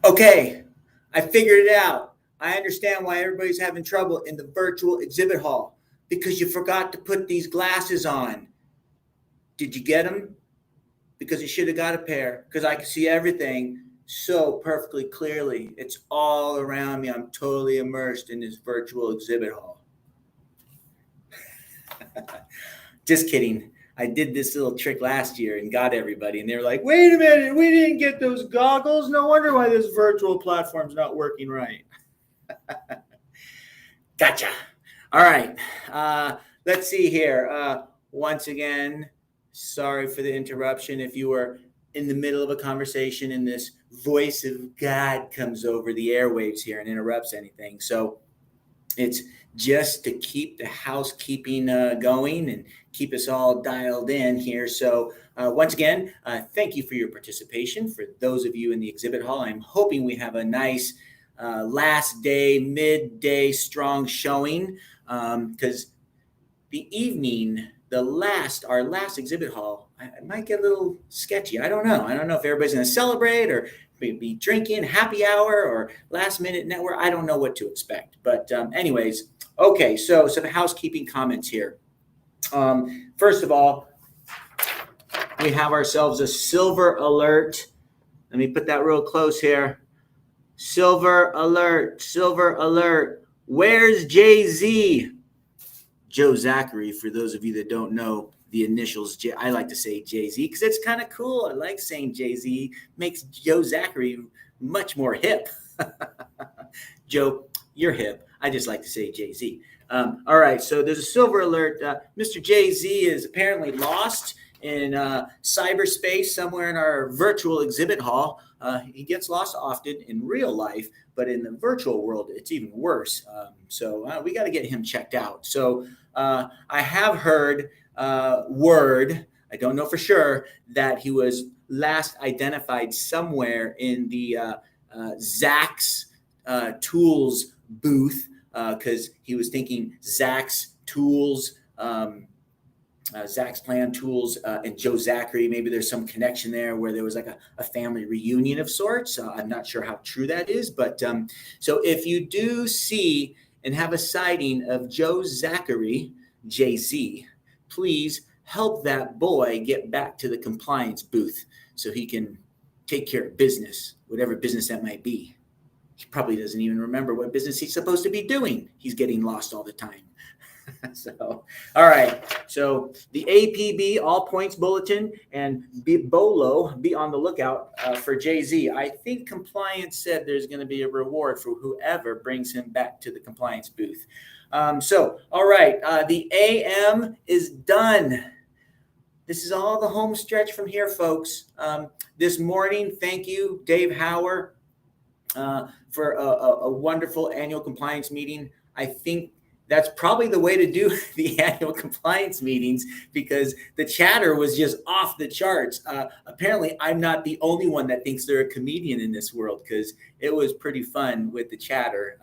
Okay, I figured it out. I understand why everybody's having trouble in the virtual exhibit hall because you forgot to put these glasses on. Did you get them? Because you should have got a pair because I can see everything so perfectly clearly. It's all around me. I'm totally immersed in this virtual exhibit hall. Just kidding. I did this little trick last year and got everybody, and they were like, wait a minute, we didn't get those goggles. No wonder why this virtual platform's not working right. Gotcha. All right. Let's see here. Once again, sorry for the interruption. If you were in the middle of a conversation and this voice of God comes over the airwaves here and interrupts anything. So it's just to keep the housekeeping going and keep us all dialed in here. So once again, thank you for your participation. For those of you in the exhibit hall, I'm hoping we have a nice last day, midday strong showing because the evening, our last exhibit hall, I might get a little sketchy. I don't know. I don't know if everybody's going to celebrate or be drinking happy hour or last minute network. I don't know what to expect. But anyways, okay. So some housekeeping comments here. First of all, we have ourselves a silver alert. Let me put that real close here. Silver alert, silver alert. Where's Jay-Z? Joe Zachary, for those of you that don't know the initials, I like to say Jay-Z because it's kind of cool. I like saying Jay-Z. Makes Joe Zachary much more hip. Joe, you're hip. I just like to say Jay-Z. All right, so there's a silver alert. Mr. Jay-Z is apparently lost in cyberspace somewhere in our virtual exhibit hall. He gets lost often in real life, but in the virtual world, it's even worse. So we got to get him checked out. So I have heard word, I don't know for sure, that he was last identified somewhere in the Zach's Tools booth because he was thinking Zach's Tools, Zach's Plan Tools and Joe Zachary. Maybe there's some connection there where there was like a family reunion of sorts. I'm not sure how true that is, but so if you do see and have a sighting of Joe Zachary, Jay-Z, please help that boy get back to the compliance booth so he can take care of business, whatever business that might be. He probably doesn't even remember what business he's supposed to be doing. He's getting lost all the time. So, all right. So the APB, All Points Bulletin, and Bolo, be on the lookout for Jay-Z. I think compliance said there's going to be a reward for whoever brings him back to the compliance booth. So, all right. The AM is done. This is all the home stretch from here, folks. This morning, thank you, Dave Hauer, for a wonderful annual compliance meeting. I think that's probably the way to do the annual compliance meetings because the chatter was just off the charts. Apparently, I'm not the only one that thinks they're a comedian in this world because it was pretty fun with the chatter.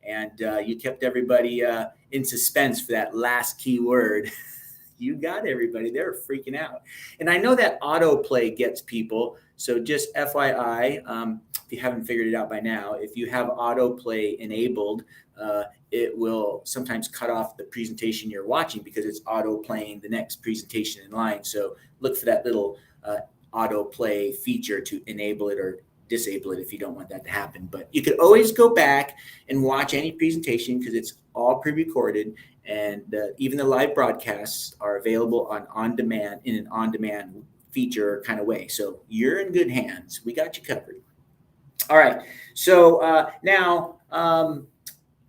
And you kept everybody in suspense for that last key word. You got everybody. They were freaking out. And I know that autoplay gets people. So just FYI, if you haven't figured it out by now, if you have autoplay enabled, it will sometimes cut off the presentation you're watching because it's auto playing the next presentation in line. So look for that little autoplay feature to enable it or disable it if you don't want that to happen. But you could always go back and watch any presentation because it's all pre-recorded, and even the live broadcasts are available on-demand in an on-demand feature kind of way. So you're in good hands. We got you covered. All right. So now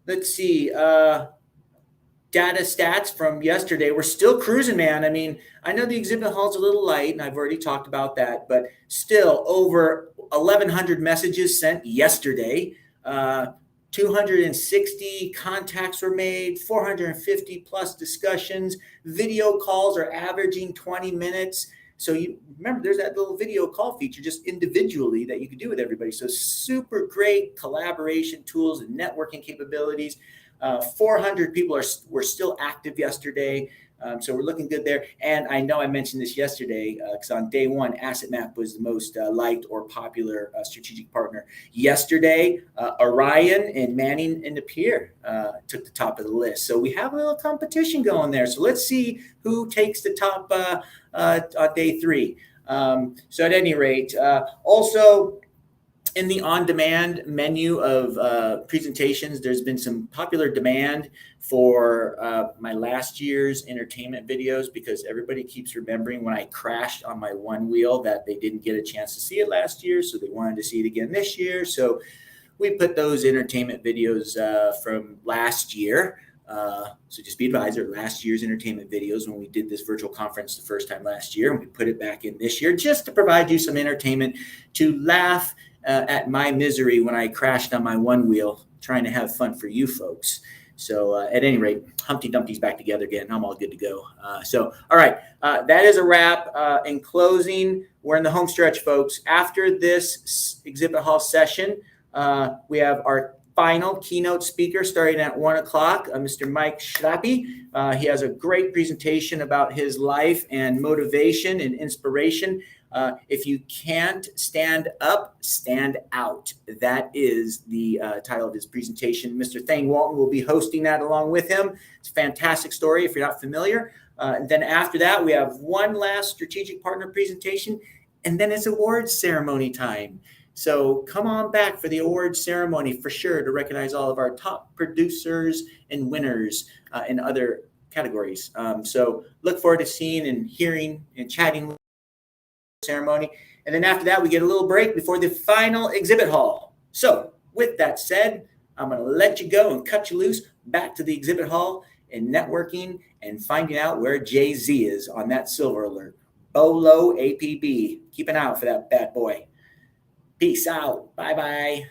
let's see. Data stats from yesterday. We're still cruising, man. I mean, I know the exhibit hall's a little light, and I've already talked about that, but still over 1,100 messages sent yesterday. 260 contacts were made, 450 plus discussions. Video calls are averaging 20 minutes. So you remember there's that little video call feature just individually that you could do with everybody. So super great collaboration tools and networking capabilities. 400 people were still active yesterday. So we're looking good there. And I know I mentioned this yesterday because on day one, Asset Map was the most liked or popular strategic partner. Yesterday, Orion and Manning and Napier took the top of the list. So we have a little competition going there. So let's see who takes the top on day three. So at any rate, also in the on-demand menu of presentations, there's been some popular demand for my last year's entertainment videos because everybody keeps remembering when I crashed on my one wheel that they didn't get a chance to see it last year, so they wanted to see it again this year. So we put those entertainment videos from last year. So just be advised, last year's entertainment videos when we did this virtual conference the first time last year, and we put it back in this year just to provide you some entertainment to laugh at my misery when I crashed on my one wheel, trying to have fun for you folks. So at any rate, Humpty Dumpty's back together again. I'm all good to go. All right, that is a wrap. In closing, we're in the home stretch, folks. After this exhibit hall session, we have our final keynote speaker starting at 1 o'clock, Mr. Mike Schlappe. He has a great presentation about his life and motivation and inspiration. If you can't stand up, stand out. That is the title of his presentation. Mr. Thane Walton will be hosting that along with him. It's a fantastic story if you're not familiar. And then after that, we have one last strategic partner presentation, and then it's awards ceremony time. So come on back for the awards ceremony for sure to recognize all of our top producers and winners in other categories. So look forward to seeing and hearing and chatting with the ceremony. And then after that, we get a little break before the final exhibit hall. So with that said, I'm going to let you go and cut you loose back to the exhibit hall and networking and finding out where Jay-Z is on that silver alert. Bolo APB. Keep an eye out for that bad boy. Peace out. Bye-bye.